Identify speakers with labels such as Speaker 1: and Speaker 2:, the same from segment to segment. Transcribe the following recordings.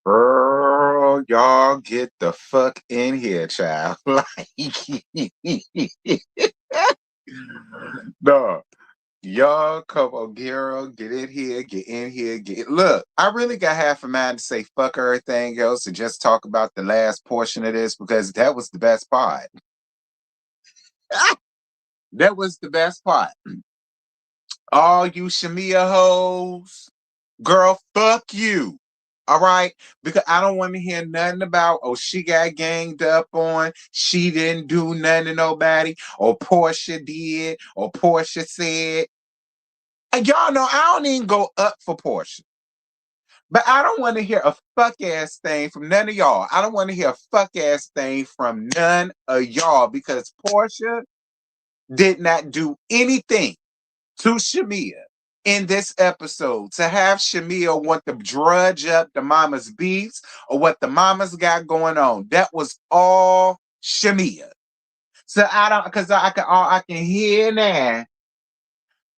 Speaker 1: Girl, y'all get the fuck in here, child. Like, no, y'all come on, girl, get in here, get in here, get. Look, I really got half a mind to say fuck everything else and just talk about the last portion of this because that was the best part. That was the best part. All you Shamia hoes, girl, fuck you. All right, because I don't want to hear nothing about, oh, she got ganged up on, she didn't do nothing to nobody, or Portia did, or Portia said. And y'all know I don't even go up for Portia. But I don't want to hear a fuck ass thing from none of y'all. I don't want to hear a fuck ass thing from none of y'all because Portia did not do anything to Shamia in this episode to have Shamia want to drudge up the mama's beefs or what the mama's got going on. That was all Shamia. So I don't, because I can hear now.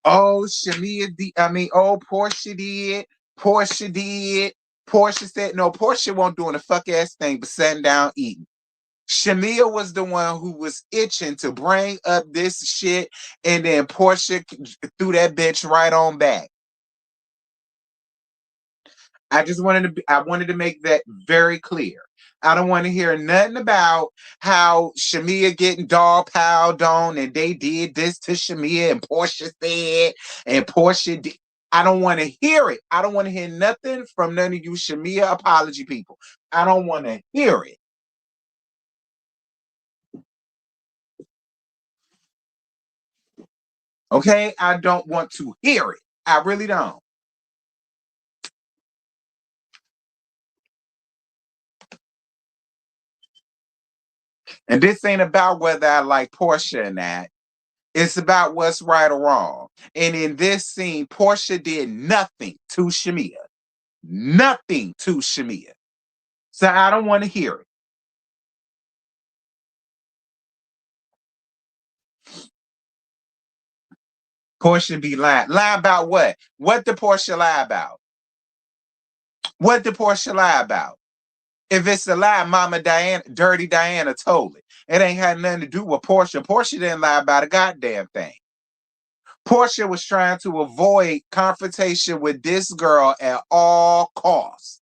Speaker 1: Oh, Shamia, oh, Portia did. Portia did. Portia said, no, Portia won't doing a fuck ass thing but sitting down eating. Shamia was the one who was itching to bring up this shit, and then Portia threw that bitch right on back. I wanted to make that very clear. I don't want to hear nothing about how Shamia getting dog piled on and they did this to Shamia and Portia said and Portia did. I don't want to hear it. I don't want to hear nothing from none of you Shamia apology people. I don't want to hear it. Okay? I don't want to hear it. I really don't. And this ain't about whether I like Portia or not. It's about what's right or wrong. And in this scene, Portia did nothing to Shamia. Nothing to Shamia. So I don't want to hear it. Portia be lying. Lie about what? What did Portia lie about? What did Portia lie about? If it's a lie, Mama Diana, Dirty Diana told it. It ain't had nothing to do with Portia. Portia didn't lie about a goddamn thing. Portia was trying to avoid confrontation with this girl at all costs.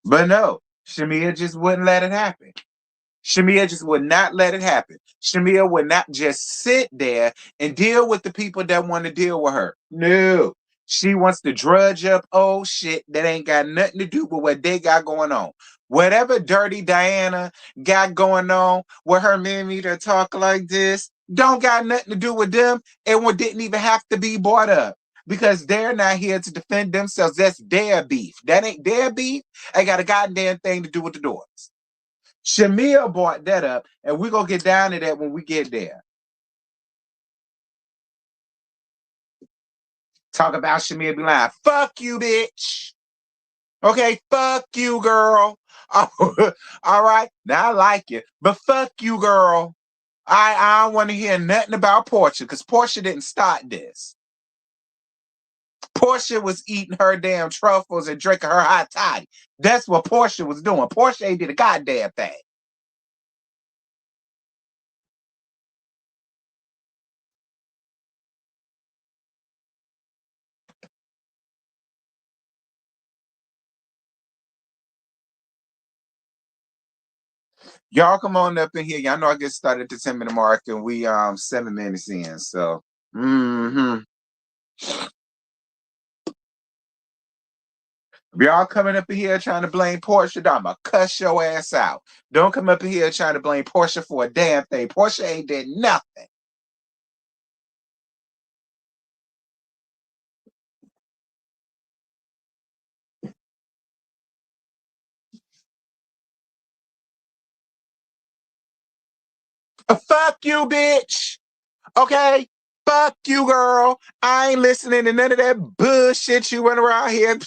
Speaker 1: But no, Shamia just wouldn't let it happen. Shamia just would not let it happen. Shamia would not just sit there and deal with the people that want to deal with her. No. She wants to drudge up old shit that ain't got nothing to do with what they got going on. Whatever Dirty Diana got going on with her MAMMY to talk like this, don't got nothing to do with them and what didn't even have to be brought up because they're not here to defend themselves. That's their beef. That ain't their beef. Ain't got a goddamn thing to do with the daughters. Shamia brought that up, and we're going to get down to that when we get there. Talk about Shamia be lying. Fuck you, bitch. Okay, fuck you, girl. All right, now I like you, but fuck you, girl. I don't want to hear nothing about Portia because Portia didn't start this. Portia was eating her damn truffles and drinking her hot toddy. That's what Portia was doing. Portia ain't did a goddamn thing. Y'all come on up in here. Y'all know I get started at the 10-minute mark and we 7 minutes in. So if y'all coming up in here trying to blame Portia, I'ma cuss your ass out. Don't come up in here trying to blame Portia for a damn thing. Portia ain't did nothing. Fuck you, bitch. Okay? Fuck you, girl. I ain't listening to none of that bullshit you run around here.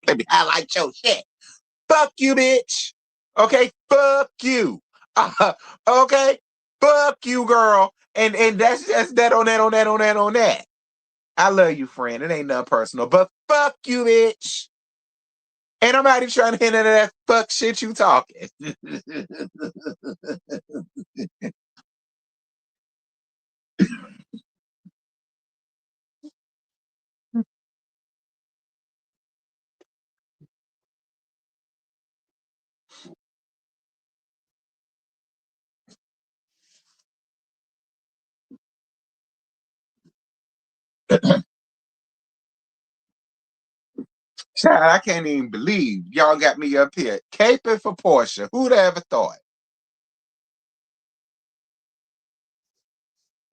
Speaker 1: Let me highlight your shit. Fuck you, bitch. Okay? Fuck you. Okay? Fuck you, girl. And that's that on that. I love you, friend. It ain't nothing personal, but fuck you, bitch. Ain't nobody trying to hit into that fuck shit you talking. Child, I can't even believe y'all got me up here caping for Portia. Who'd have ever thought?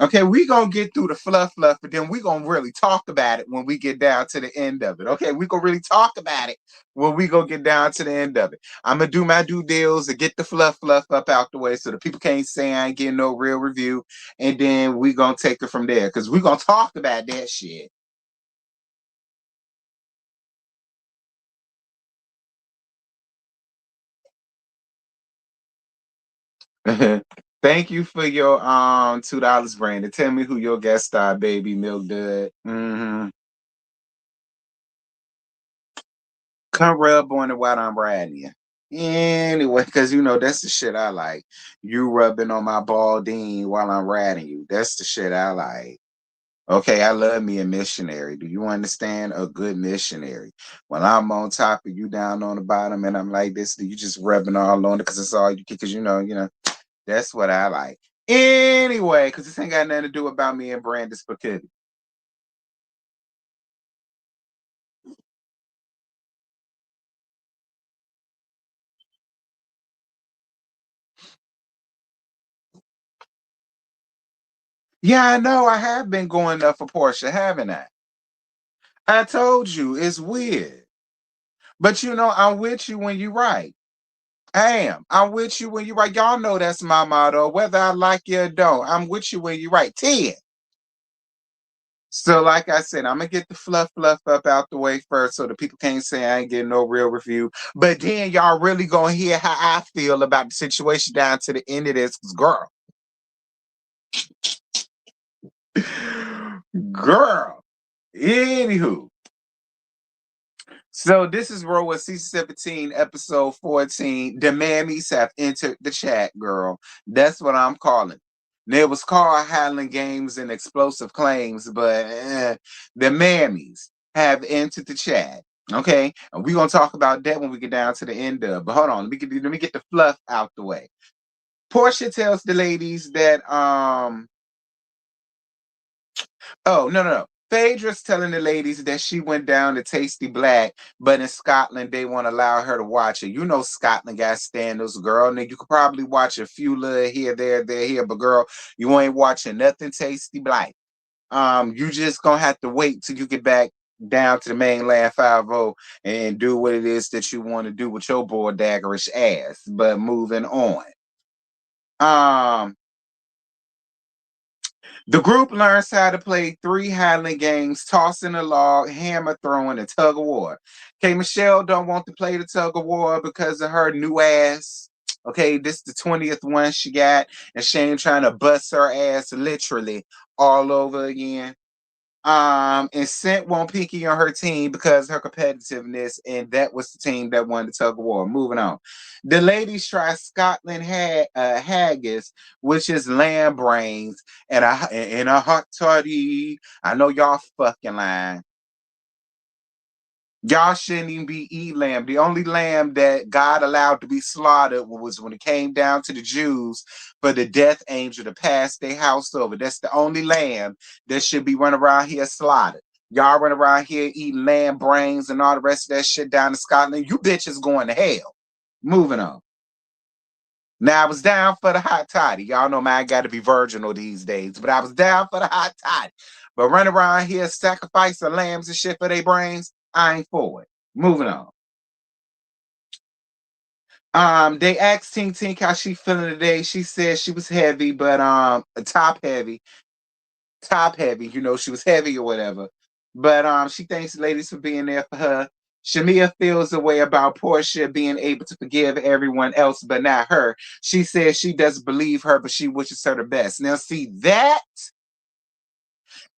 Speaker 1: Okay, we gonna get through the fluff, but then we gonna really talk about it when we get down to the end of it. Okay, we gonna really talk about it when we gonna get down to the end of it. I'm gonna do my due deals to get the fluff up out the way so that people can't say I ain't getting no real review, and then we gonna take it from there because we gonna talk about that shit. Thank you for your $2, Brandon. Tell me who your guest star, baby milk dud. Come rub on it while I'm riding you. Anyway, because you know that's the shit I like. You rubbing on my balding while I'm riding you. That's the shit I like. Okay, I love me a missionary. Do you understand? A good missionary. When I'm on top of you down on the bottom and I'm like this, you just rubbing all on it because it's all you can, because that's what I like. Anyway, because this ain't got nothing to do about me and Brandon Spaghetti. Yeah, I know. I have been going up for Portia, haven't I? I told you it's weird. But I'm with you when you're right. I am. I'm with you when you're right. Y'all know that's my motto. Whether I like you or don't, I'm with you when you're right. 10. So, like I said, I'm gonna get the fluff up out the way first, so the people can't say I ain't getting no real review. But then y'all really gonna hear how I feel about the situation down to the end of this, girl. Girl. Anywho, so this is RHOA Season 17, Episode 14. The mammies have entered the chat, girl. That's what I'm calling. It was called Highland Games and Explosive Claims, but the mammies have entered the chat. Okay, and we're gonna talk about that when we get down to the end of. But hold on, let me get the fluff out the way. Portia tells the ladies that Oh, no. Phaedra's telling the ladies that she went down to Tasty Black, but in Scotland, they won't allow her to watch it. You know Scotland got standards, girl. And you could probably watch a few little here, there, here, but girl, you ain't watching nothing Tasty Black. You just gonna have to wait till you get back down to the mainland 50 and do what it is that you want to do with your boy daggerish ass. But moving on. Um, The group learns how to play 3 Highland games: tossing a log, hammer throwing, and tug of war. Okay, Michelle don't want to play the tug of war because of her new ass. Okay, this is the 20th one she got, and she ain't trying to bust her ass literally all over again. And Scent won't Pinky on her team because her competitiveness, and that was the team that won the tug of war. Moving on. The ladies try Scotland haggis, which is lamb brains, and a hot toddy. I know y'all fucking lying. Y'all shouldn't even be eating lamb. The only lamb that God allowed to be slaughtered was when it came down to the Jews for the death angel to pass their house over. That's the only lamb that should be running around here slaughtered. Y'all run around here eating lamb brains and all the rest of that shit down in Scotland. You bitches going to hell. Moving on. Now, I was down for the hot toddy. Y'all know mine got to be virginal these days, but I was down for the hot toddy. But running around here sacrificing lambs and shit for their brains, I ain't for it. Moving on. They asked Tink Tink how she feeling today. She said she was heavy, but top heavy. She was heavy or whatever. But she thanks the ladies for being there for her. Shamia feels a way about Portia being able to forgive everyone else, but not her. She says she doesn't believe her, but she wishes her the best. Now, see that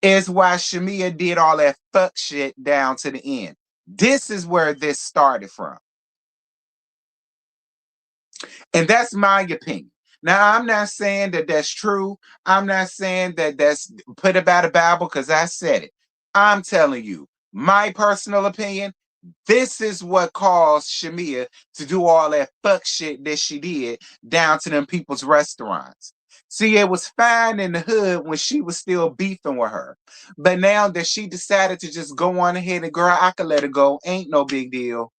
Speaker 1: is why Shamia did all that fuck shit down to the end. This is where this started from. And that's my opinion. Now, I'm not saying that that's true. I'm not saying that that's put about the Bible because I said it. I'm telling you, my personal opinion, this is what caused Shamia to do all that fuck shit that she did down to them people's restaurants. See, it was fine in the hood when she was still beefing with her. But now that she decided to just go on ahead and, girl, I can let it go. Ain't no big deal.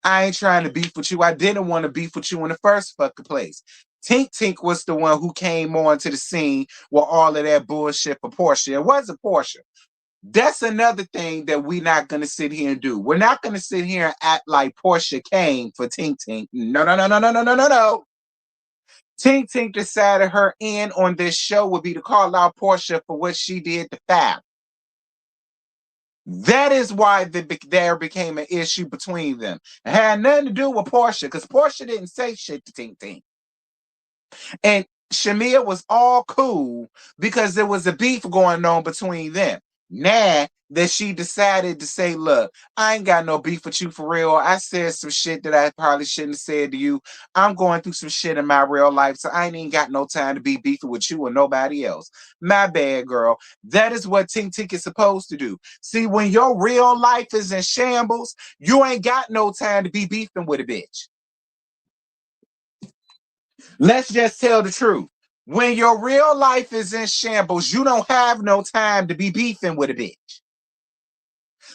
Speaker 1: I ain't trying to beef with you. I didn't want to beef with you in the first fucking place. Tink Tink was the one who came on to the scene with all of that bullshit for Portia. It wasn't Portia. That's another thing that we're not going to sit here and do. We're not going to sit here and act like Portia came for Tink Tink. No, no, no, no, no, no, no, no, no. Tink Tink decided her end on this show would be to call out Portia for what she did to Fab. That is why there became an issue between them. It had nothing to do with Portia, because Portia didn't say shit to Tink Tink. And Shamia was all cool because there was a beef going on between them. Now that she decided to say, look, I ain't got no beef with you for real. I said some shit that I probably shouldn't have said to you. I'm going through some shit in my real life, so I ain't even got no time to be beefing with you or nobody else. My bad, girl. That is what Tink Tink is supposed to do. See, when your real life is in shambles, you ain't got no time to be beefing with a bitch. Let's just tell the truth. When your real life is in shambles, you don't have no time to be beefing with a bitch.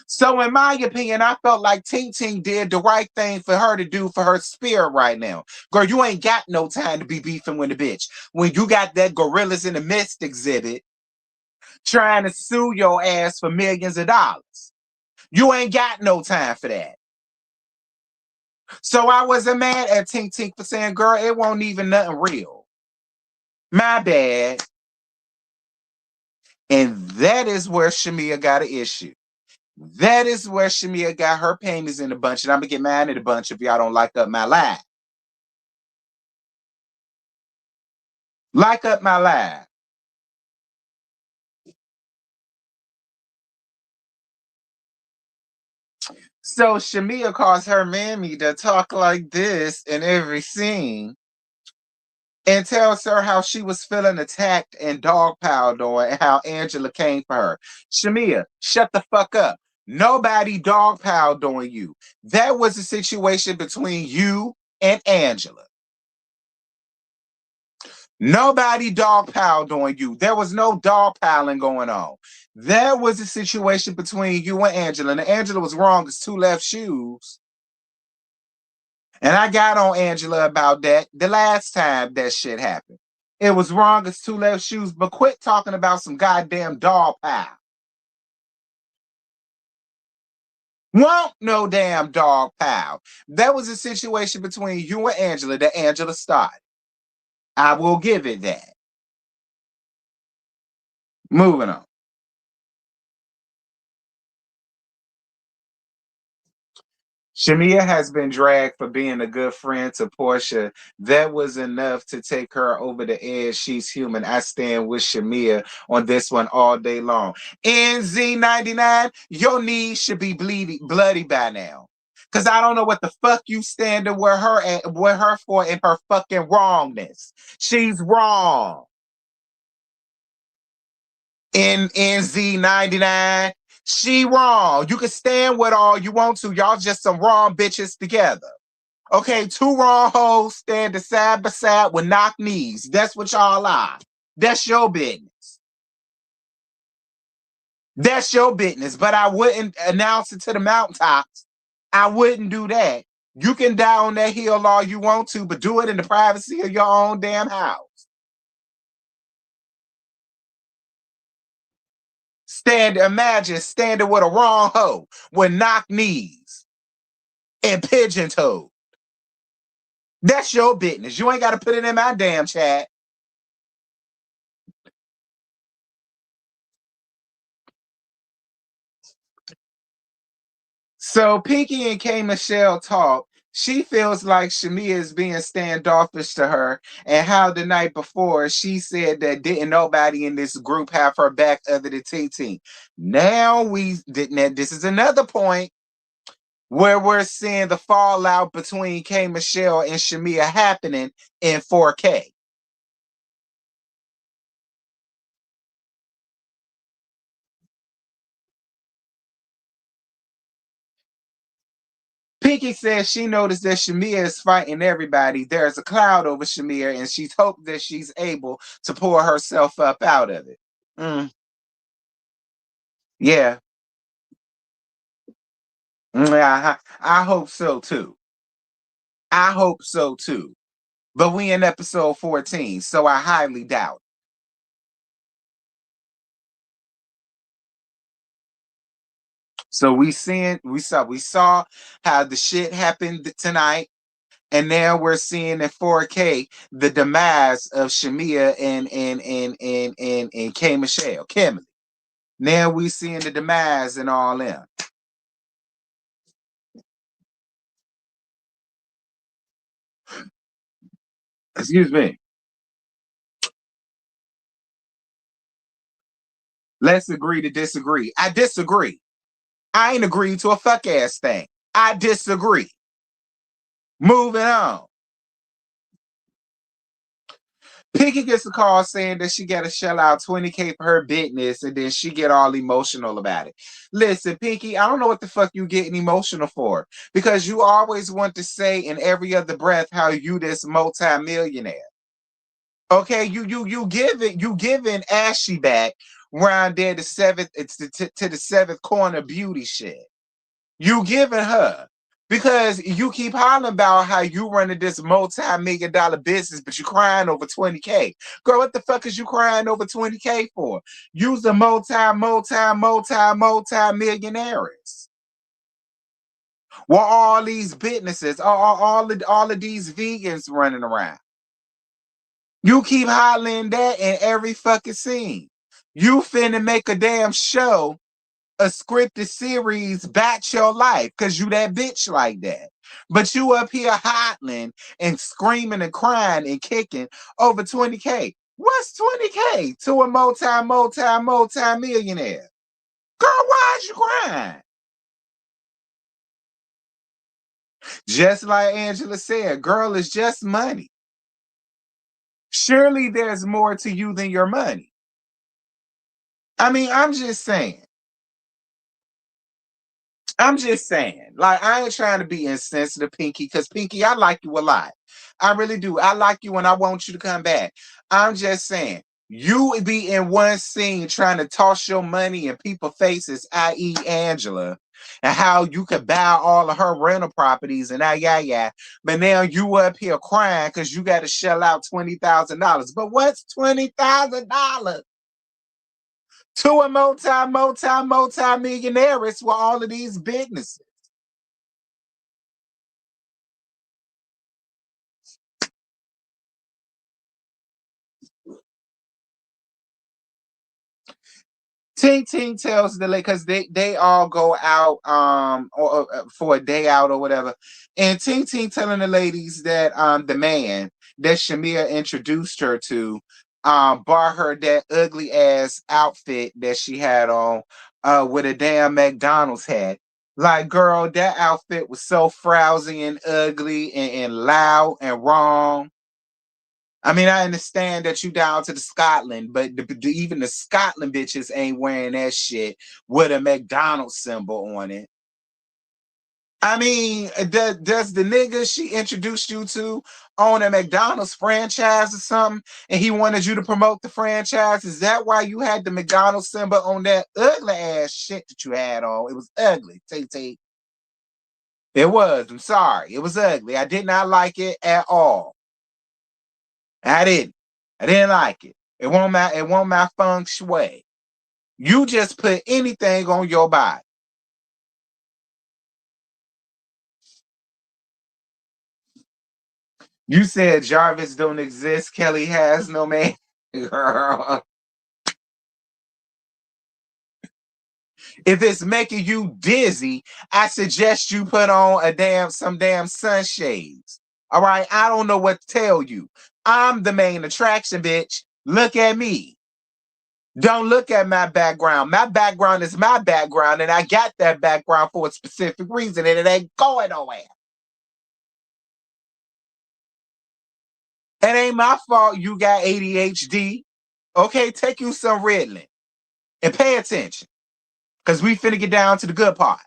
Speaker 1: So in my opinion, I felt like Ting Ting did the right thing for her to do for her spirit right now. Girl, you ain't got no time to be beefing with a bitch. When you got that Gorillas in the Mist exhibit trying to sue your ass for millions of dollars. You ain't got no time for that. So I wasn't mad at Ting Ting for saying, girl, it won't even nothing real. My bad. And that is where Shamia got an issue. That is where Shamia got her panties in a bunch. And I'm going to get mad at a bunch if y'all don't like up my live. Like up my live. So Shamia calls her mammy to talk like this in every scene and tells her how she was feeling attacked and dogpiled on and how Angela came for her. Shamia, shut the fuck up. Nobody dogpiled on you. That was a situation between you and Angela. Nobody dogpiled on you. There was no dogpiling going on. There was a situation between you and Angela. And Angela was wrong as two left shoes. And I got on Angela about that the last time that shit happened. It was wrong as two left shoes, but quit talking about some goddamn dog pile. Won't no damn dog pile. That was a situation between you and Angela that Angela started. I will give it that. Moving on. Shamia has been dragged for being a good friend to Portia. That was enough to take her over the edge. She's human. I stand with Shamia on this one all day long. NZ99, your knees should be bloody by now. Cause I don't know what the fuck you standing with her for in her fucking wrongness. She's wrong. In NZ99, she wrong. You can stand with all you want to. Y'all just some wrong bitches together. Okay, two wrong hoes standing side by side with knock knees. That's what y'all are. That's your business. That's your business. But I wouldn't announce it to the mountaintops. I wouldn't do that. You can die on that hill all you want to, but do it in the privacy of your own damn house. Imagine standing with a wrong hoe with knock knees and pigeon toed. That's your business. You ain't got to put it in my damn chat. So Pinky and K Michelle talk. She feels like Shamia is being standoffish to her, and how the night before she said that didn't nobody in this group have her back other than TT. Now this is another point where we're seeing the fallout between K Michelle and Shamia happening in 4K. Pinky says she noticed that Shamia is fighting everybody. There's a cloud over Shamia, and she's hoped that she's able to pull herself up out of it. Yeah. I hope so too. I hope so too. But we in episode 14, so I highly doubt. So we saw how the shit happened tonight. And now we're seeing in 4K the demise of Shamia and K Michelle, Kimberly. Now we seeing the demise and all them. Excuse me. Let's agree to disagree. I disagree. I ain't agreed to a fuck ass thing. I disagree. Moving on. Pinky gets a call saying that she got to shell out 20K for her business, and then she get all emotional about it. Listen, Pinky, I don't know what the fuck you getting emotional for, because you always want to say in every other breath how you this multi-millionaire. Okay, you giving Ashy back round there to the seventh corner beauty shit. You giving her. Because you keep hollering about how you running this multi-million-dollar business, but you crying over 20K. Girl, what the fuck is you crying over 20K for? You's a multi-millionaires. Well, all these businesses, all of these vegans running around. You keep hollering that in every fucking scene. You finna make a damn show, a scripted series about your life, because you that bitch like that. But you up here hotlling and screaming and crying and kicking over 20K. What's 20K to a multi-millionaire? Girl, why is you crying? Just like Angela said, girl, it's just money. Surely there's more to you than your money. I mean, I'm just saying. Like, I ain't trying to be insensitive, Pinky, because Pinky, I like you a lot. I really do. I like you and I want you to come back. I'm just saying, you would be in one scene trying to toss your money in people's faces, i.e. Angela, and how you could buy all of her rental properties and yeah. But now you up here crying because you got to shell out $20,000. But what's $20,000? To a multi-millionaires with all of these businesses. Ting Ting tells the because they all go out for a day out or whatever, and Ting Ting telling the ladies that the man that Shamia introduced her to bought her that ugly ass outfit that she had on with a damn McDonald's hat. Like, girl, that outfit was so frowsy and ugly and loud and wrong. I mean, I understand that you down to the Scotland, but even the Scotland bitches ain't wearing that shit with a McDonald's symbol on it. I mean, does the nigga she introduced you to own a McDonald's franchise or something, and he wanted you to promote the franchise? Is that why you had the McDonald's symbol on that ugly ass shit that you had on? It was ugly, Tay. It was. I'm sorry. It was ugly. I did not like it at all. I didn't. I didn't like it. It won't my feng shui. You just put anything on your body. You said Jarvis don't exist. Kelly has no man. Girl. If it's making you dizzy, I suggest you put on some damn sunshades. All right. I don't know what to tell you. I'm the main attraction, bitch. Look at me. Don't look at my background. My background is my background, and I got that background for a specific reason, and it ain't going nowhere. It ain't my fault you got ADHD. Okay, take you some Ritalin and pay attention, because we finna get down to the good part.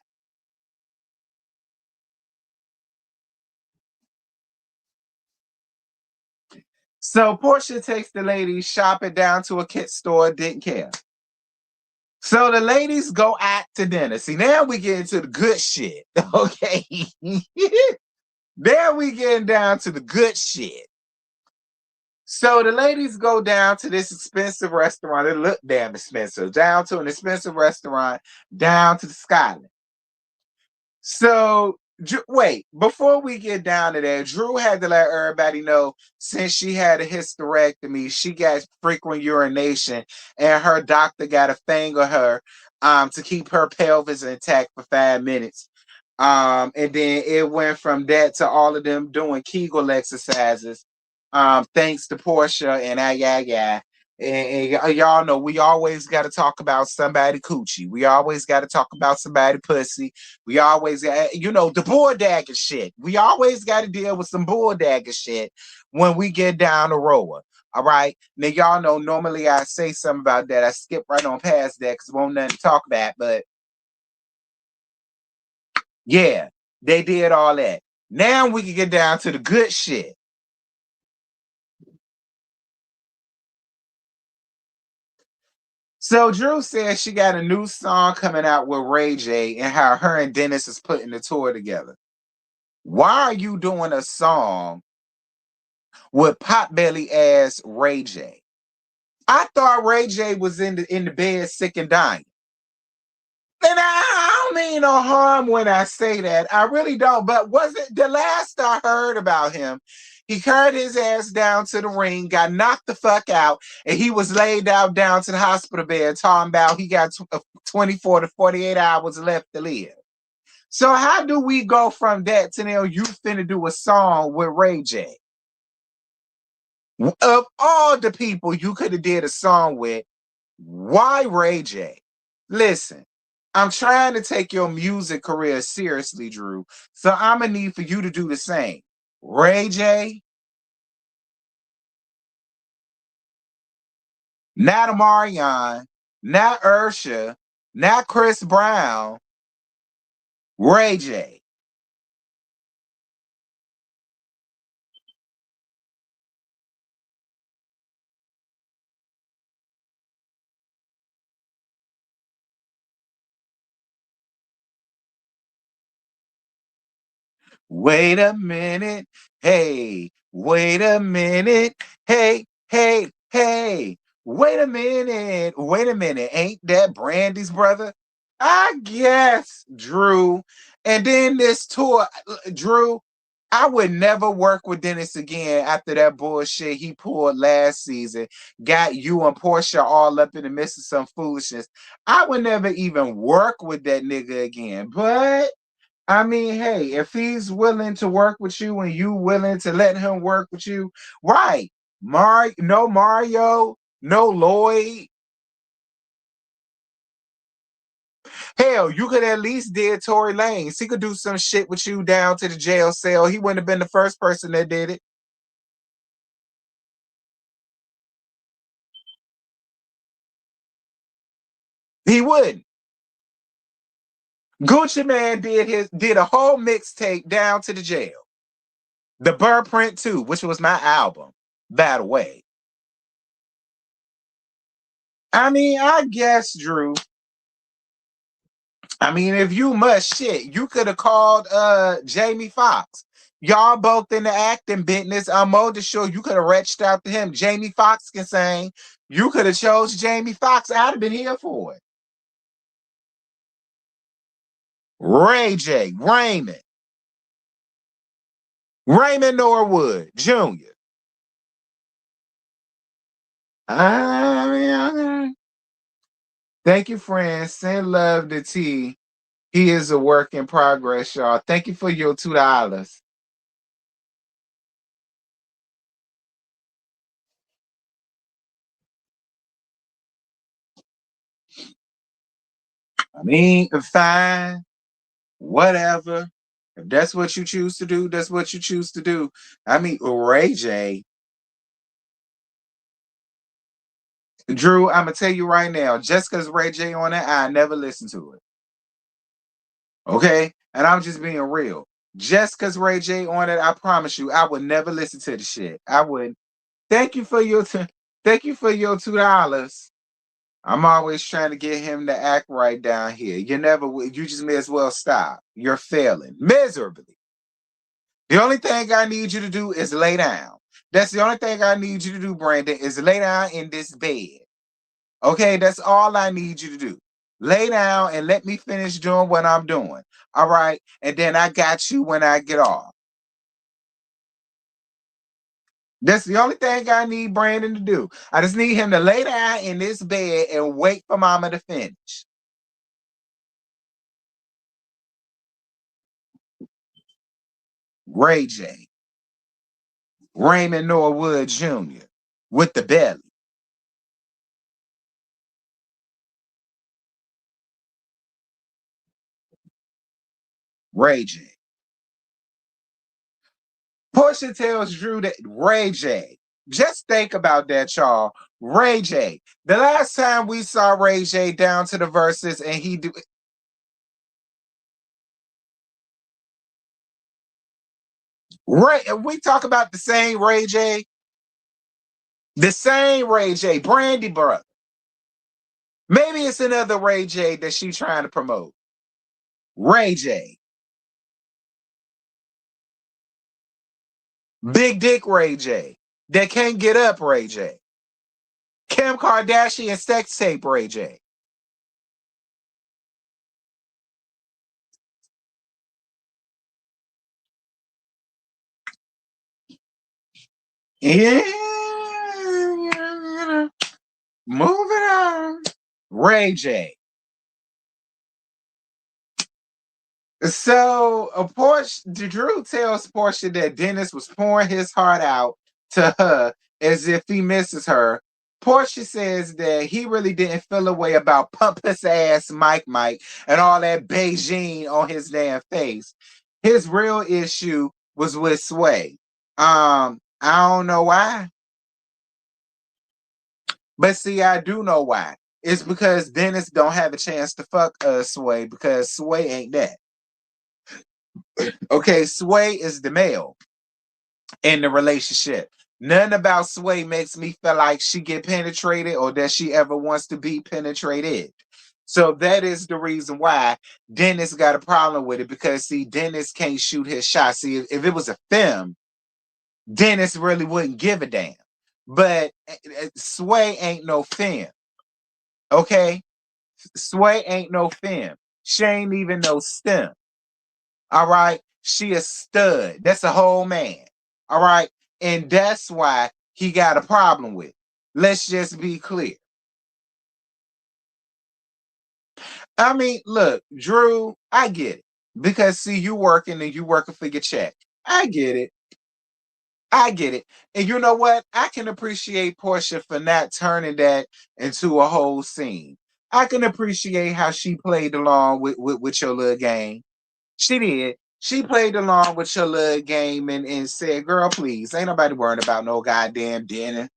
Speaker 1: So Portia takes the ladies shopping down to a kid store, didn't care. So the ladies go out to dinner. See, now we get into the good shit. Okay. There we getting down to the good shit. So the ladies go down to this expensive restaurant. It looked damn expensive. Down to an expensive restaurant, down to the Skyline. So wait, before we get down to that, Drew had to let everybody know since she had a hysterectomy, she got frequent urination, and her doctor got a finger her to keep her pelvis intact for 5 minutes. And then it went from that to all of them doing Kegel exercises. Thanks to Portia and yeah. And y'all know we always got to talk about somebody coochie. We always got to talk about somebody pussy. We always got, the bull dagger shit. We always got to deal with some bull dagger shit when we get down to RHOA. All right. Now y'all know normally I say something about that. I skip right on past that because won't nothing to talk about. But yeah, they did all that. Now we can get down to the good shit. So Drew says she got a new song coming out with Ray J and how her and Dennis is putting the tour together. Why are you doing a song with potbelly ass Ray J? I thought Ray J was in the bed sick and dying. And I don't mean no harm when I say that. I really don't. But was it the last I heard about him? He carried his ass down to the ring, got knocked the fuck out, and he was laid out down to the hospital bed talking about he got 24 to 48 hours left to live. So how do we go from that to now you finna do a song with Ray J? Of all the people you could have did a song with, why Ray J? Listen, I'm trying to take your music career seriously, Drew. So I'm gonna need for you to do the same. Ray J, not Amarion, not Ursha, not Chris Brown, Ray J. Wait a minute. Hey, wait a minute. Hey, hey, hey. Wait a minute. Wait a minute. Ain't that Brandy's brother? I guess, Drew. And then this tour, Drew, I would never work with Dennis again after that bullshit he pulled last season. Got you and Portia all up in the midst of some foolishness. I would never even work with that nigga again. But I mean, hey, if he's willing to work with you and you willing to let him work with you, right? No Mario, no Lloyd. Hell, you could at least did Tory Lanez. He could do some shit with you down to the jail cell. He wouldn't have been the first person that did it. He wouldn't. Gucci Man did a whole mixtape down to the jail. The Burr Print 2, which was my album, by the way. I mean, I guess, Drew. I mean, if you must shit, you could have called Jamie Foxx. Y'all both in the acting business. I'm more than sure you could have reached out to him. Jamie Foxx can sing. You could have chose Jamie Foxx. I'd have been here for it. Ray J, Raymond Norwood Jr. I mean, Thank you, friends. Send love to T. He is a work in progress, y'all. Thank you for your $2. I mean, fine, whatever. If that's what you choose to do, that's what you choose to do. I mean, Ray J, Drew, I'm gonna tell you right now, just because Ray J on it, I never listen to it. Okay? And I'm just being real. Just because Ray J on it, I promise you, I would never listen to the shit. I would. Thank you for your thank you for your $2. I'm always trying to get him to act right down here. You never will. You just may as well stop. You're failing miserably. The only thing I need you to do is lay down. That's the only thing I need you to do, Brandon, is lay down in this bed. Okay, that's all I need you to do. Lay down and let me finish doing what I'm doing. All right, and then I got you when I get off. That's the only thing I need Brandon to do. I just need him to lay down in this bed and wait for Mama to finish. Ray J, Raymond Norwood Jr. with the belly. Ray J. Portia tells Drew that Ray J. Just think about that, y'all. Ray J. The last time we saw Ray J down to the verses and he do Ray, and we talk about the same Ray J, the same Ray J, Brandy brother. Maybe it's another Ray J that she's trying to promote. Ray J, Big Dick Ray J, that can't get up Ray J, Kim Kardashian sex tape Ray J. Yeah, moving on. Ray J. So, Drew tells Portia that Dennis was pouring his heart out to her as if he misses her. Portia says that he really didn't feel a way about pompous ass Mike and all that Beijing on his damn face. His real issue was with Sway. I don't know why, but see, I do know why. It's because Dennis don't have a chance to fuck Sway because Sway ain't that. Okay, Sway is the male in the relationship. Nothing about Sway makes me feel like she get penetrated or that she ever wants to be penetrated. So that is the reason why Dennis got a problem with it because see, Dennis can't shoot his shot. See, if it was a film, Dennis really wouldn't give a damn. But Sway ain't no film. Okay? Sway ain't no film. She ain't even no STEM. All right. She a stud. That's a whole man. All right. And that's why he got a problem with it. Let's just be clear. I mean, look, Drew, I get it. Because see, you working and you working for your check. I get it. I get it. And you know what? I can appreciate Portia for not turning that into a whole scene. I can appreciate how she played along with your little game. She did. She played along with your little game and said, girl, please, ain't nobody worrying about no goddamn dinner.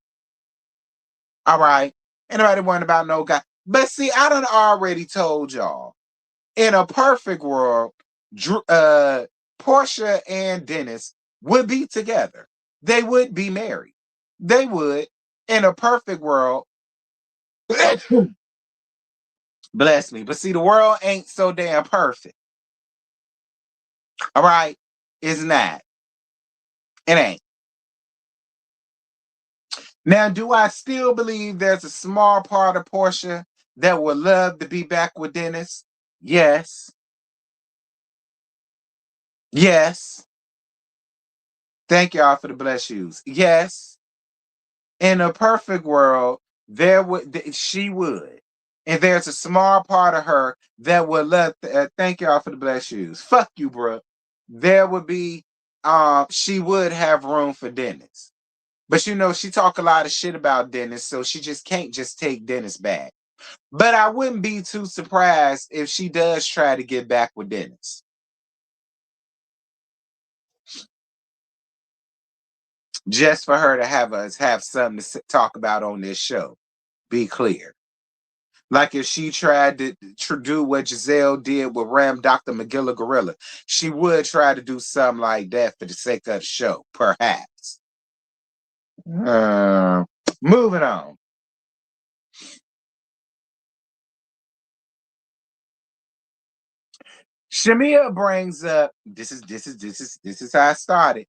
Speaker 1: All right. Ain't nobody worrying about no guy. But see, I done already told y'all. In a perfect world, Portia and Dennis would be together. They would be married. They would. In a perfect world, bless me. But see, the world ain't so damn perfect. All right? It's not. It ain't. Now, do I still believe there's a small part of Portia that would love to be back with Dennis? Yes. Yes. Thank y'all for the bless yous. Yes. In a perfect world, she would. And there's a small part of her that would let, thank y'all for the blessed shoes. Fuck you, bro. There would be, she would have room for Dennis. But you know, she talk a lot of shit about Dennis, so she just can't just take Dennis back. But I wouldn't be too surprised if she does try to get back with Dennis. Just for her to have us have something to talk about on this show. Be clear. Like if she tried to do what Giselle did with Ram Dr. McGilla Gorilla, she would try to do something like that for the sake of the show, perhaps. Moving on. Shamia brings up this is how I started.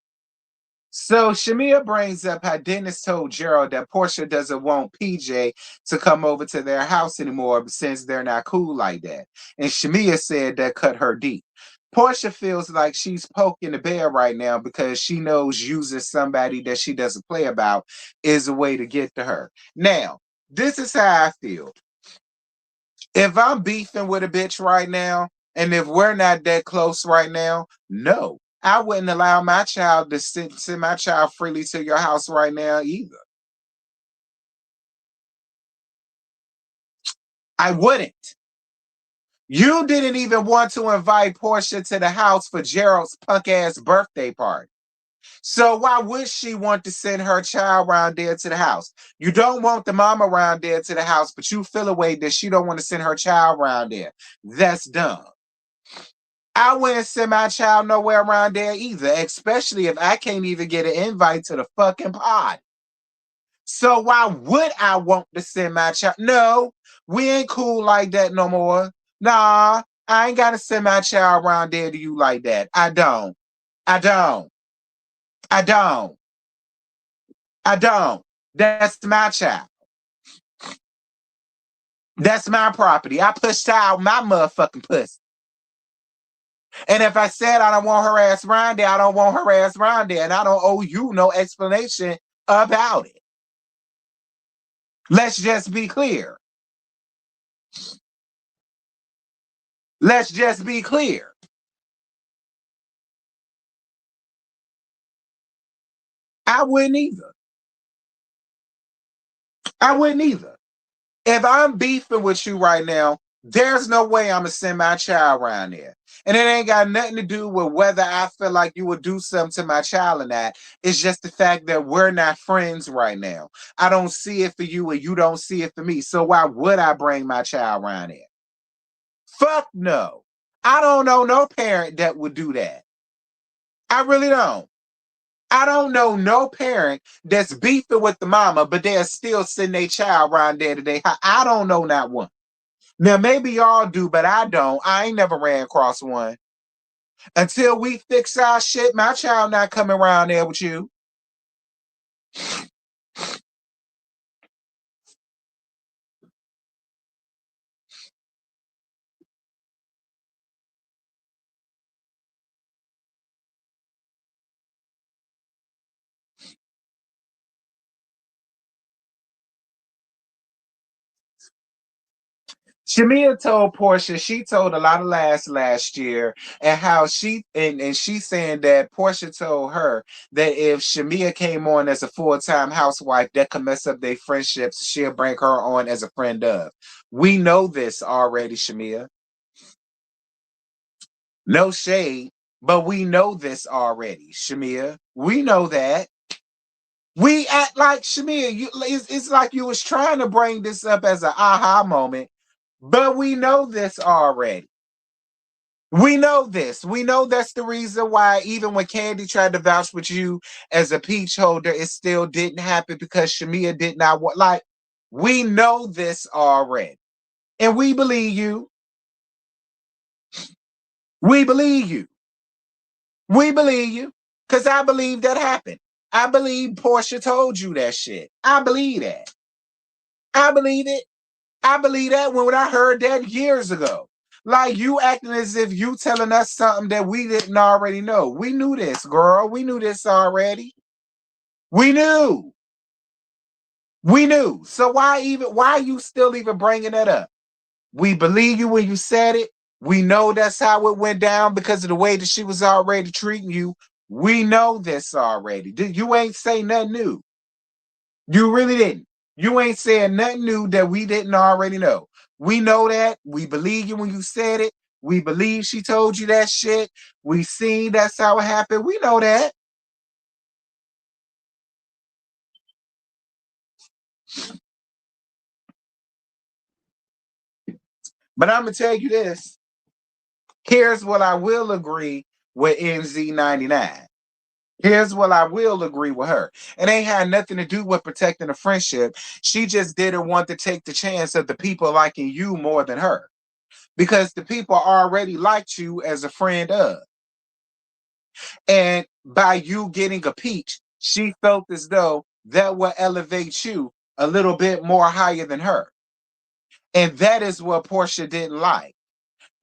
Speaker 1: So Shamia brings up how Dennis told Gerald that Portia doesn't want PJ to come over to their house anymore since they're not cool like that. And Shamia said that cut her deep. Portia feels like she's poking the bear right now because she knows using somebody that she doesn't play about is a way to get to her. Now, this is how I feel. If I'm beefing with a bitch right now, and if we're not that close right now, no, I wouldn't allow my child to send my child freely to your house right now either. I wouldn't. You didn't even want to invite Portia to the house for Gerald's punk ass birthday party. So why would she want to send her child around there to the house? You don't want the mama around there to the house, but you feel a way that she don't want to send her child around there. That's dumb. I wouldn't send my child nowhere around there either, especially if I can't even get an invite to the fucking pod. So why would I want to send my child? No, we ain't cool like that no more. Nah, I ain't gotta send my child around there to you like that. I don't. I don't. I don't. I don't. That's my child. That's my property. I pushed out my motherfucking pussy. And if I said I don't want her ass around there, I don't want her ass around there. And I don't owe you no explanation about it. Let's just be clear. Let's just be clear. I wouldn't either. I wouldn't either. If I'm beefing with you right now, there's no way I'm going to send my child around there. And it ain't got nothing to do with whether I feel like you would do something to my child or not. It's just the fact that we're not friends right now. I don't see it for you and you don't see it for me. So why would I bring my child around there? Fuck no. I don't know no parent that would do that. I really don't. I don't know no parent that's beefing with the mama, but they're still sending their child around there today. I don't know not one. Now, maybe y'all do, but I don't. I ain't never ran across one. Until we fix our shit, my child not coming around there with you. Shamia told Portia she told a lot of lies last year, and how and she's saying that Portia told her that if Shamia came on as a full-time housewife, that could mess up their friendships. She'll bring her on as a friend of. We know this already, Shamia. No shade, but we know this already, Shamia. We know that. We act like Shamia. It's like you was trying to bring this up as an aha moment, but we know this already. We know this. We know that's the reason why even when Candy tried to vouch with you as a peach holder, it still didn't happen because Shamia did not want. Like, we know this already, and we believe you. We believe you. We believe you because I believe that happened. I believe Portia told you that shit. I believe that. I believe it. I believe that when I heard that years ago. Like you acting as if you telling us something that we didn't already know. We knew this, girl. We knew this already. We knew. We knew. So why are you still even bringing that up? We believe you when you said it. We know that's how it went down because of the way that she was already treating you. We know this already. You ain't say nothing new. You really didn't. You ain't saying nothing new that we didn't already know. We know that. We believe you when you said it. We believe she told you that shit. We seen that's how it happened. We know that. But I'm gonna tell you this. Here's what I will agree with NZ99. Here's what I will agree with her. It ain't had nothing to do with protecting a friendship. She just didn't want to take the chance of the people liking you more than her. Because the people already liked you as a friend of. And by you getting a peach, she felt as though that would elevate you a little bit more higher than her. And that is what Portia didn't like.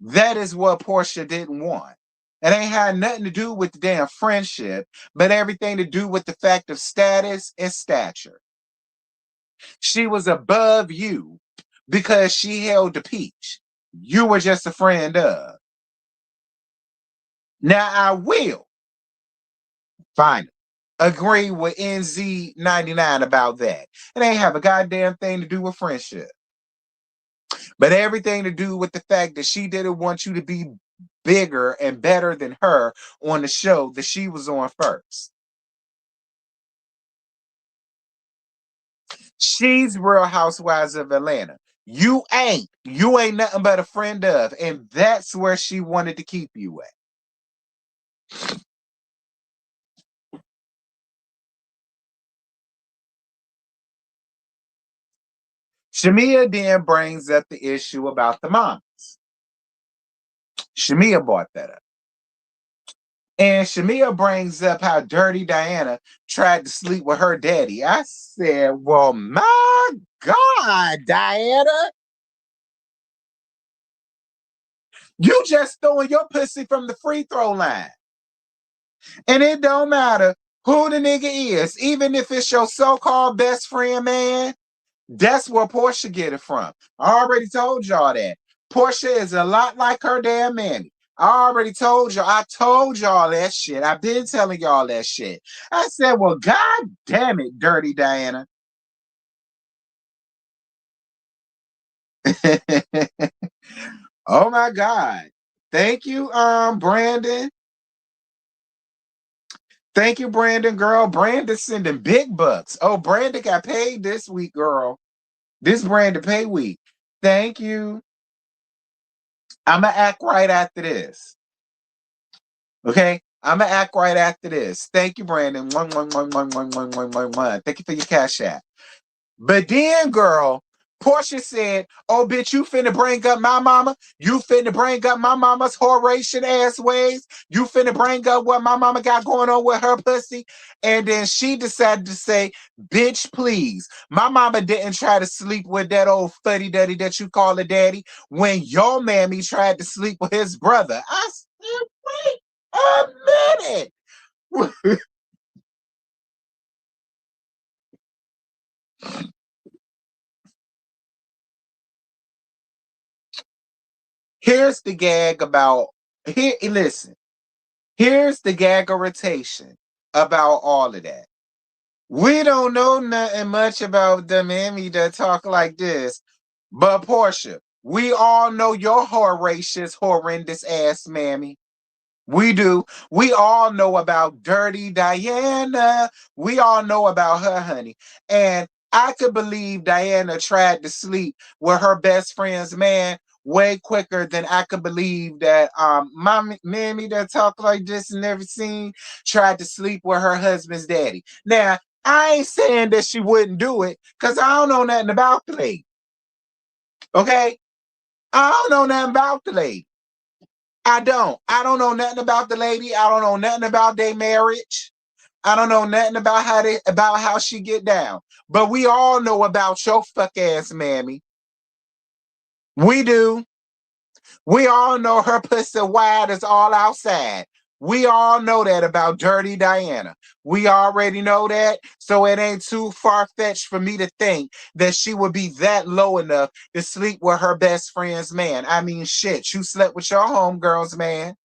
Speaker 1: That is what Portia didn't want. It ain't had nothing to do with the damn friendship, but everything to do with the fact of status and stature. She was above you because she held the peach. You were just a friend of. Now I will finally agree with NZ99 about that. It ain't have a goddamn thing to do with friendship, but everything to do with the fact that she didn't want you to be bigger and better than her on the show that she was on first. She's Real Housewives of Atlanta. You ain't. You ain't nothing but a friend of, and that's where she wanted to keep you at. Shamia then brings up the issue about the moms. Shamia brought that up. And Shamia brings up how Dirty Diana tried to sleep with her daddy. I said, well, my God, Diana, you just throwing your pussy from the free throw line. And it don't matter who the nigga is, even if it's your so-called best friend, man. That's where Portia get it from. I already told y'all that. Portia is a lot like her damn mammy. I already told y'all. I told y'all that shit. I've been telling y'all that shit. I said, well, God damn it, Dirty Diana. Oh my God. Thank you, Brandon. Thank you, Brandon, girl. Brandon sending big bucks. Oh, Brandon got paid this week, girl. This Brandon pay week. Thank you. I'ma act right after this. Okay? I'ma act right after this. Thank you, Brandon. Thank you for your cash app. But then, girl, Portia said, oh, bitch, you finna bring up my mama? You finna bring up my mama's Horatian ass ways? You finna bring up what my mama got going on with her pussy? And then she decided to say, bitch, please. My mama didn't try to sleep with that old fuddy-duddy that you call a daddy when your mammy tried to sleep with his brother. I said, wait a minute. Here's the gag about, here, listen. Here's the gag irritation about all of that. We don't know nothing much about the mammy that talk like this, but Portia, we all know your Horatius, horrendous ass mammy. We do. We all know about Dirty Diana. We all know about her, honey. And I could believe Diana tried to sleep with her best friend's man way quicker than I could believe that my mammy that talk like this and never seen tried to sleep with her husband's daddy. Now, I ain't saying that she wouldn't do it because I don't know nothing about the lady. Okay? I don't know nothing about the lady. I don't. I don't know nothing about the lady. I don't know nothing about their marriage. I don't know nothing about how she get down. But we all know about your fuck ass mammy. We do. We all know her pussy wide is all outside. We all know that about Dirty Diana. We already know that. So it ain't too far-fetched for me to think that she would be that low enough to sleep with her best friend's man. I mean, shit, you slept with your homegirl's man.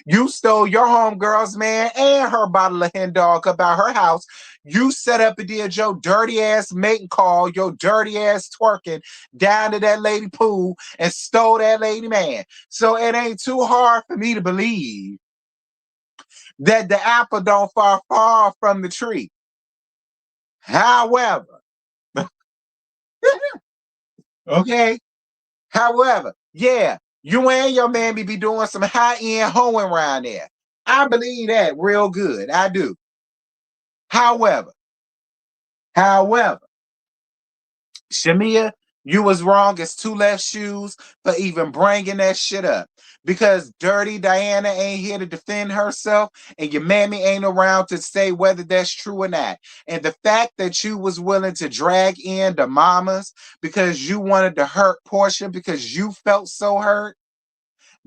Speaker 1: You stole your homegirl's man and her bottle of hen dog up out her house. You set up and did your dirty ass mating call, your dirty ass twerking down to that lady pool and stole that lady man. So it ain't too hard for me to believe that the apple don't fall far from the tree. However, okay, however, yeah, you and your man be doing some high-end hoeing around there. I believe that real good. I do. However, however, Shamia, you was wrong as two left shoes for even bringing that shit up. Because Dirty Diana ain't here to defend herself, and your mammy ain't around to say whether that's true or not. And the fact that you was willing to drag in the mamas because you wanted to hurt Portia because you felt so hurt,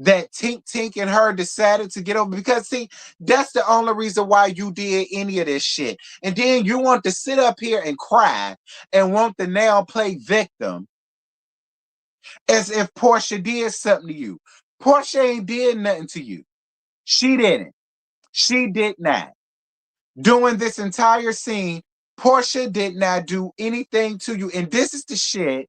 Speaker 1: that Tink Tink and her decided to get over, because see, that's the only reason why you did any of this shit. And then you want to sit up here and cry and want to now play victim as if Portia did something to you. Portia ain't did nothing to you. She didn't. She did not. During this entire scene, Portia did not do anything to you. And this is the shit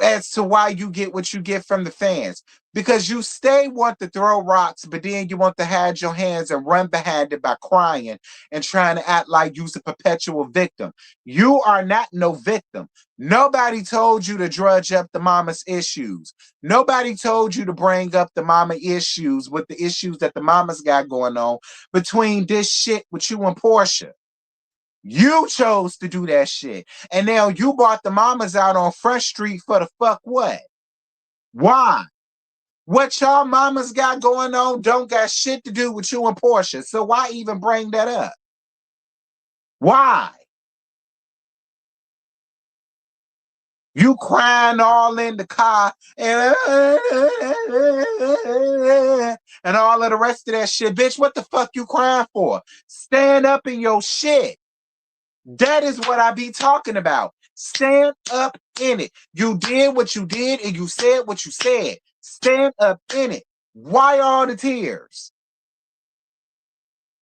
Speaker 1: as to why you get what you get from the fans. Because you stay want to throw rocks, but then you want to hide your hands and run behind it by crying and trying to act like you're a perpetual victim. You are not no victim. Nobody told you to drudge up the mama's issues. Nobody told you to bring up the mama issues with the issues that the mama's got going on between this shit with you and Portia. You chose to do that shit. And now you bought the mamas out on Front Street for the fuck what? Why? What y'all mamas got going on don't got shit to do with you and Portia. So why even bring that up? Why? You crying all in the car and all of the rest of that shit. Bitch, what the fuck you crying for? Stand up in your shit. That is what I be talking about. Stand up in it. You did what you did and you said what you said. Stand up in it. Why all the tears?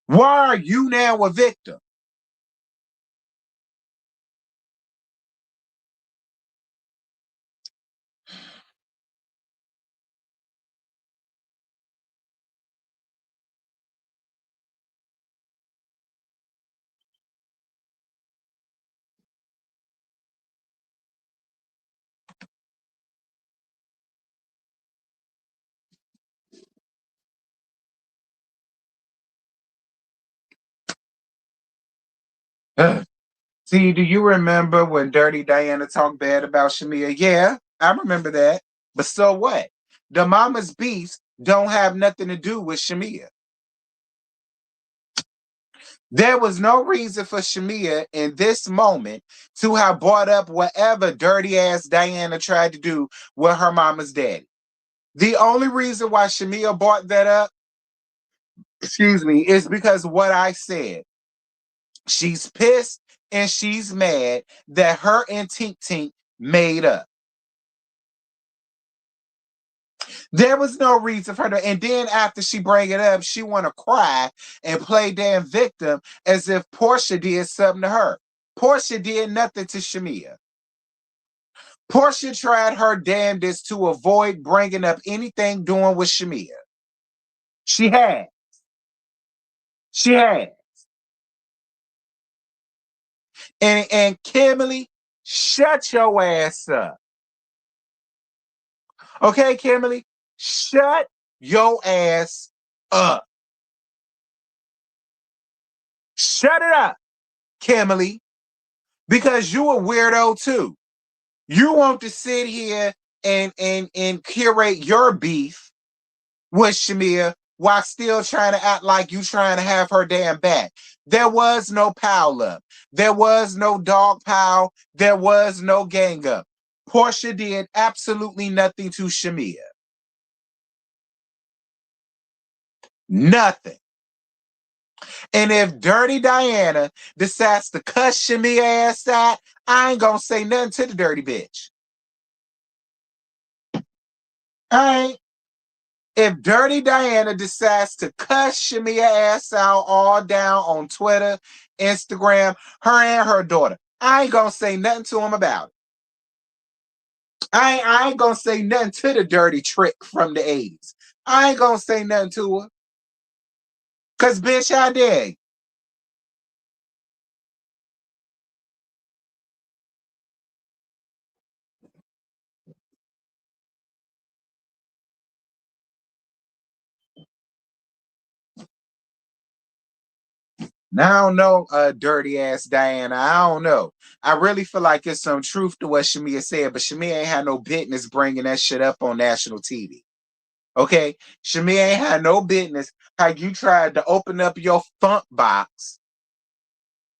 Speaker 1: Why are you now a victim? See, do you remember when Dirty Diana talked bad about Shamia? Yeah, I remember that. But so what? The mama's beefs don't have nothing to do with Shamia. There was no reason for Shamia in this moment to have brought up whatever dirty ass Diana tried to do with her mama's daddy. The only reason why Shamia brought that up, excuse me, is because what I said. She's pissed and she's mad that her and Tink Tink made up. There was no reason for her to, and then after she bring it up, she want to cry and play damn victim as if Portia did something to her. Portia did nothing to Shamia. Portia tried her damnedest to avoid bringing up anything doing with Shamia. She had. She had. And Kimberly, shut your ass up. Okay, Kimberly? Shut your ass up. Shut it up, Kimberly. Because you a weirdo too. You want to sit here and curate your beef with Shamia while still trying to act like you trying to have her damn back. There was no pile up. There was no dog pile. There was no gang up. Portia did absolutely nothing to Shamia. Nothing. And if Dirty Diana decides to cuss Shamia ass out, I ain't gonna say nothing to the dirty bitch. I ain't. If Dirty Diana decides to cuss Shamia ass out all down on Twitter, Instagram, her and her daughter, I ain't gonna say nothing to him about it. I ain't gonna say nothing to the dirty trick from the 80s. I ain't gonna say nothing to her. Cause bitch, I did. Now I don't know, dirty ass Diana. I don't know. I really feel like it's some truth to what Shamia said, but Shamia ain't had no business bringing that shit up on national TV. Okay, Shamia ain't had no business how you tried to open up your funk box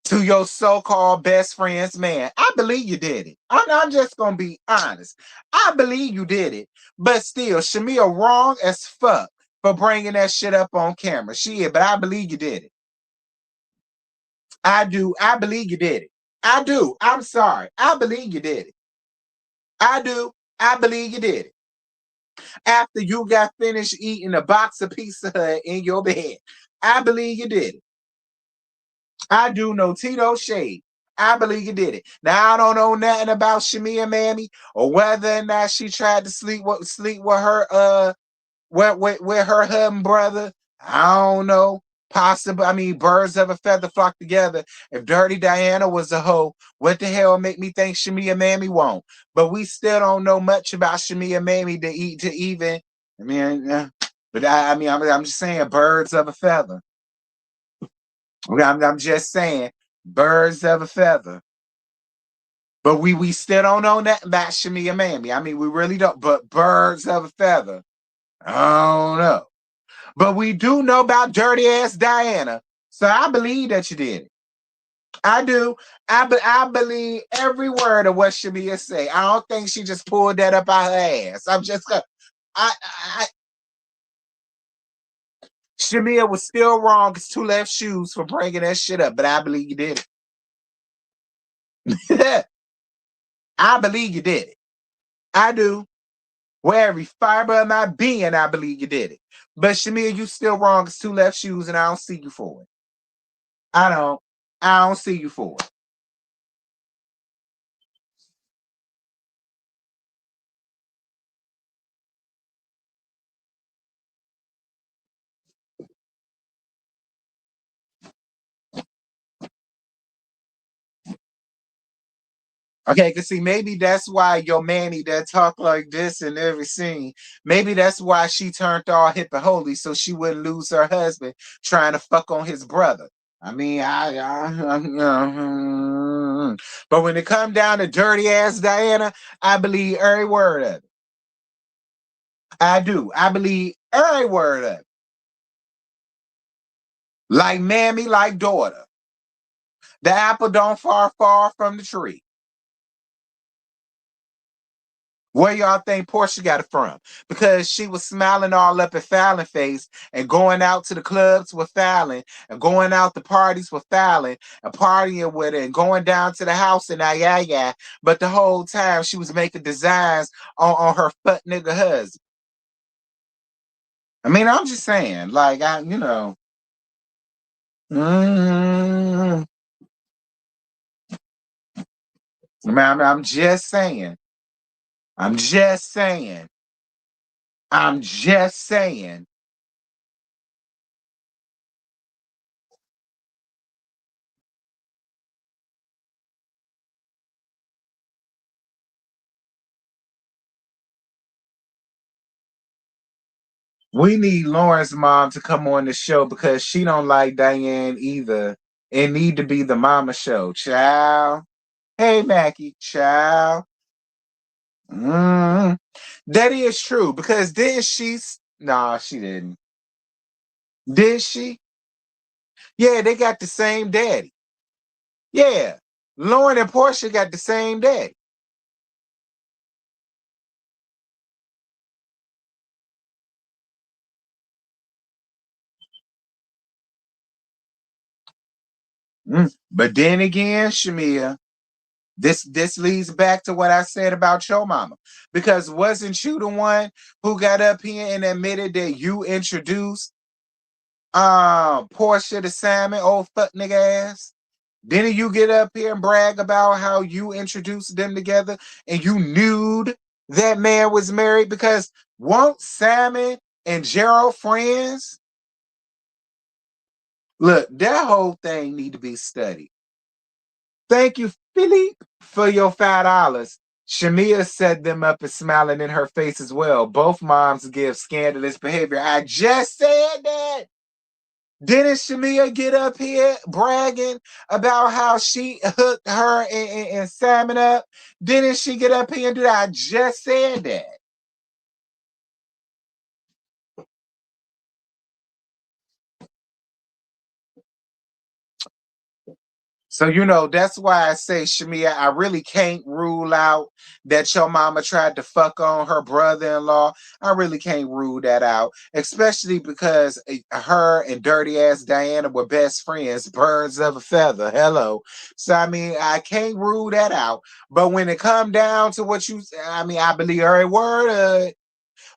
Speaker 1: to your so-called best friend's man. I believe you did it. I'm just gonna be honest. I believe you did it, but still, Shamia wrong as fuck for bringing that shit up on camera. Shit, but I believe you did it. I do. I believe you did it. I do. I'm sorry. I believe you did it. I do. I believe you did it. After you got finished eating a box of Pizza Hut in your bed, I believe you did it. I do know Tito shade. I believe you did it. Now I don't know nothing about Shamia Mammy or whether or not she tried to sleep with her with her husband brother. I don't know. Possible. I mean, birds of a feather flock together. If Dirty Diana was a hoe, what the hell make me think Shamia Mammy won't? But we still don't know much about Shamia Mammy to eat to even. I mean, but I mean, I'm just saying, birds of a feather. I'm just saying, birds of a feather. But we still don't know that about Shamia Mammy. I mean, we really don't. But birds of a feather. I don't know. But we do know about dirty ass Diana. So I believe that you did it. I do. I believe every word of what Shamia say. I don't think she just pulled that up out her ass. I'm just gonna. I Shamia was still wrong. It's two left shoes for bringing that shit up, but I believe you did it. I believe you did it. I do. With every fiber of my being, I believe you did it. But Shamia, you still wrong. It's two left shoes, and I don't see you for it. I don't. I don't see you for it. Okay, cause see, maybe that's why your Manny that talk like this in every scene. Maybe that's why she turned all hippie holy so she wouldn't lose her husband trying to fuck on his brother. I mean, but when it come down to dirty ass Diana, I believe every word of it. I do. I believe every word of it. Like mammy, like daughter. The apple don't fall far from the tree. Where y'all think Portia got it from? Because she was smiling all up at Fallon face and going out to the clubs with Fallon and going out to parties with Fallon and partying with her and going down to the house and yeah. But the whole time she was making designs on her butt nigga husband. I mean, I'm just saying, like mm, I'm just saying. I'm just saying. I'm just saying. We need Lauren's mom to come on the show because she don't like Diane either. It need to be the mama show. Child. Hey, Mackie. Child. Mm. That is true because didn't she? Nah, she didn't. Did she? Yeah, they got the same daddy. Yeah. Lauren and Portia got the same daddy. But then again, Shamia, this leads back to what I said about your mama. Because wasn't you the one who got up here and admitted that you introduced Portia the Salmon, old fuck nigga ass? Didn't you get up here and brag about how you introduced them together and you knew that man was married? Because won't Salmon and Gerald friends? Look, that whole thing need to be studied. Thank you, Philippe, for your $5. Shamia set them up and smiling in her face as well. Both moms give scandalous behavior. I just said that. Didn't Shamia get up here bragging about how she hooked her and Salmon up? Didn't she get up here and do that? I just said that. So, that's why I say, Shamia, I really can't rule out that your mama tried to fuck on her brother-in-law. I really can't rule that out, especially because her and dirty ass Diana were best friends, birds of a feather. Hello. So, I mean, I can't rule that out. But when it come down to what you, I believe every word of it.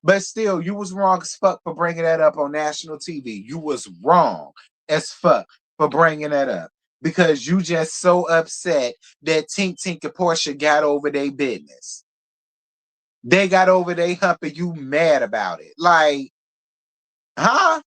Speaker 1: But still, you was wrong as fuck for bringing that up on national TV. You was wrong as fuck for bringing that up because you just so upset that Tink Tink and Portia got over their business. They got over their hump and you mad about it. Like, huh?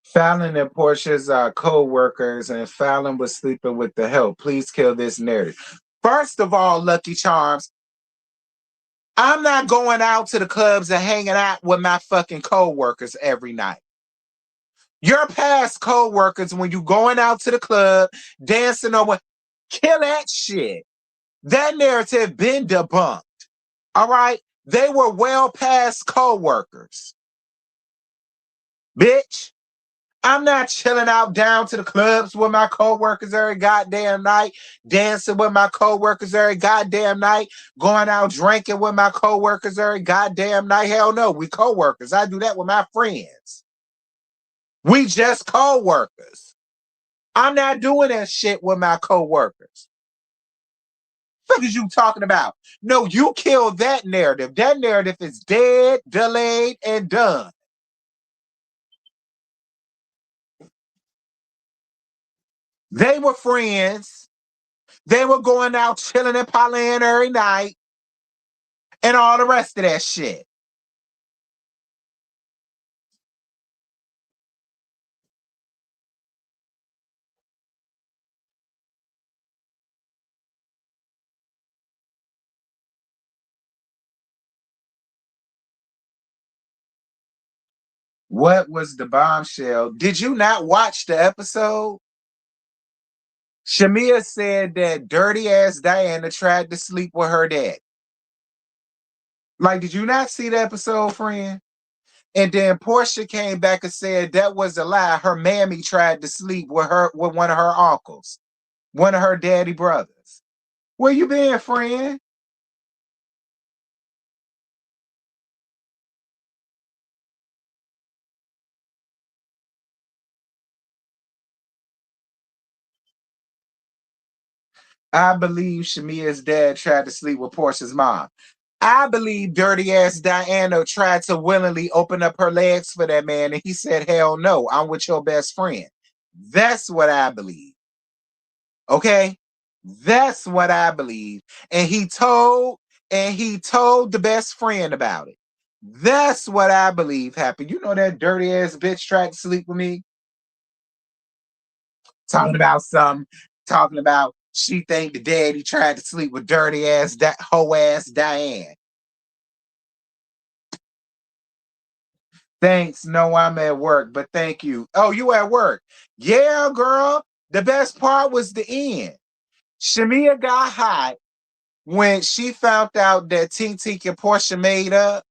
Speaker 1: Fallon and Portia's co-workers, and Fallon was sleeping with the help. Please kill this narrative. First of all, Lucky Charms, I'm not going out to the clubs and hanging out with my fucking co-workers every night. Your past co-workers, when you going out to the club, dancing over, kill that shit. That narrative been debunked. All right? They were well past co-workers. Bitch. I'm not chilling out down to the clubs with my co-workers every goddamn night, dancing with my co-workers every goddamn night, going out drinking with my co-workers every goddamn night. Hell no, we co-workers. I do that with my friends. We just co-workers. I'm not doing that shit with my co-workers. What the fuck is you talking about? No, you killed that narrative. That narrative is dead, delayed, and done. They were friends. They were going out chilling and partying every night and all the rest of that shit. What was the bombshell? Did you not watch the episode? Shamia said that dirty ass Diana tried to sleep with her dad. Like, did you not see the episode, friend? And then Portia came back and said that was a lie. Her mammy tried to sleep with one of her uncles, one of her daddy brothers. Where you been, friend? I believe Shamia's dad tried to sleep with Portia's mom. I believe dirty ass Diana tried to willingly open up her legs for that man, and he said, "Hell no, I'm with your best friend." That's what I believe. Okay, that's what I believe. And he told the best friend about it. That's what I believe happened. You know that dirty ass bitch tried to sleep with me, talking about some, talking about she think the daddy tried to sleep with dirty ass that hoe ass Diane. Thanks. No, I'm at work, but thank you. Oh, you at work? Yeah, girl. The best part was the end. Shamia got hot when she found out that Tink and Portia made up.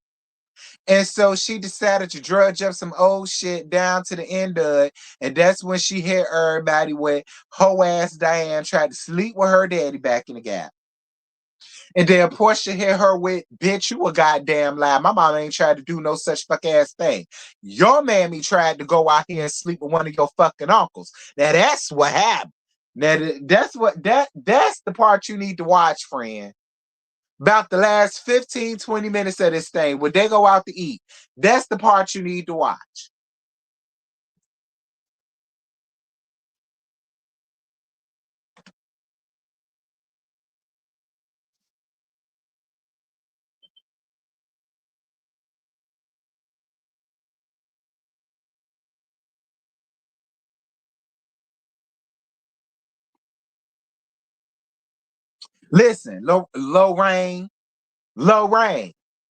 Speaker 1: And so she decided to drudge up some old shit down to the end of it. And that's when she hit everybody with hoe ass Diane tried to sleep with her daddy back in the gap. And then Portia hit her with, bitch, you a goddamn lie. My mama ain't tried to do no such fuck ass thing. Your mammy tried to go out here and sleep with one of your fucking uncles. Now that's what happened. Now that's the part you need to watch, friend. About the last 15, 20 minutes of this thing, when they go out to eat, that's the part you need to watch. Listen, Lorraine.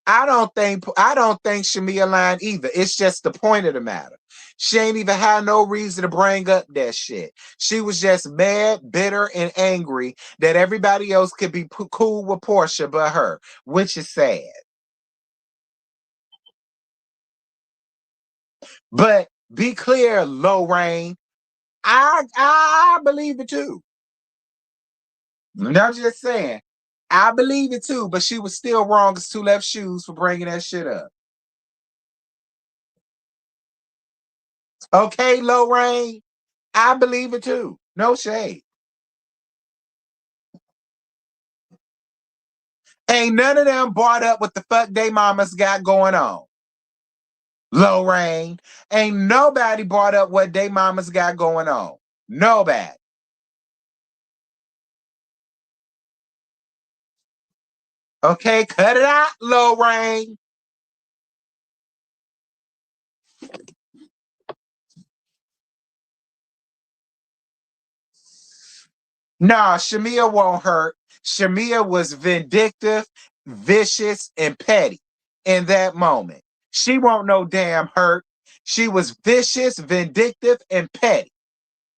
Speaker 1: I don't think Shamia lying either. It's just the point of the matter. She ain't even had no reason to bring up that shit. She was just mad, bitter, and angry that everybody else could be cool with Portia but her, which is sad. But be clear, Lorraine. I believe it too. I'm just saying. I believe it too, but she was still wrong as two left shoes for bringing that shit up. Okay, Lorraine, I believe it too. No shade. Ain't none of them brought up what the fuck they mamas got going on. Lorraine, ain't nobody brought up what they mamas got going on. Nobody. Okay, cut it out, Lorraine. Nah, Shamia won't hurt. Shamia was vindictive, vicious, and petty in that moment. She won't no damn hurt. She was vicious, vindictive, and petty.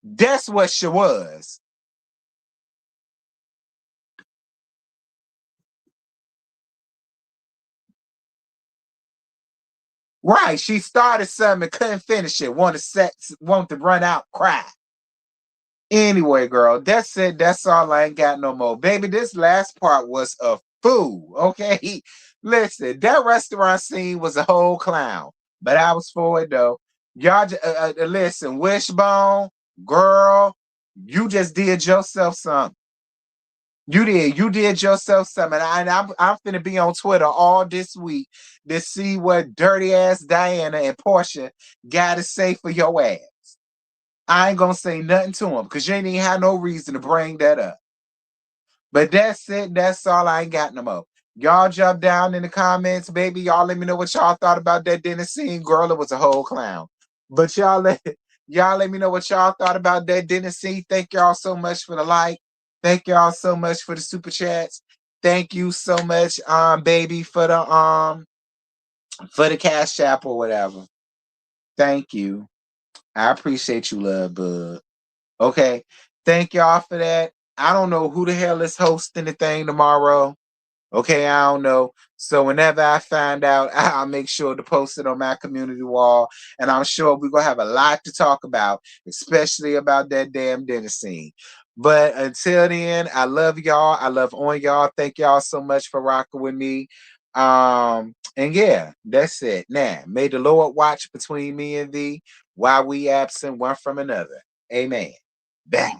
Speaker 1: That's what she was. Right. She started something and couldn't finish it. Want to run out, cry. Anyway, girl, that's it. That's all. I ain't got no more. Baby, this last part was a fool. Okay. Listen, that restaurant scene was a whole clown. But I was for it though. Y'all listen, Wishbone, girl, you just did yourself something. You did yourself something. I'm finna be on Twitter all this week to see what dirty ass Diana and Portia got to say for your ass. I ain't gonna say nothing to them because you ain't even had no reason to bring that up. But that's it. That's all. I ain't got no more. Y'all jump down in the comments, baby. Y'all let me know what y'all thought about that dinner scene. Girl, it was a whole clown. But y'all let me know what y'all thought about that dinner scene. Thank y'all so much for the like. Thank y'all so much for the super chats. Thank you so much, baby, for the cash app or whatever. Thank you. I appreciate you, love bug. Okay. Thank y'all for that. I don't know who the hell is hosting the thing tomorrow. Okay, I don't know. So whenever I find out, I'll make sure to post it on my community wall. And I'm sure we're gonna have a lot to talk about, especially about that damn dinner scene. But until then, I love y'all. I love on y'all. Thank y'all so much for rocking with me. And yeah, that's it. Now, may the Lord watch between me and thee while we absent one from another. Amen. Bye.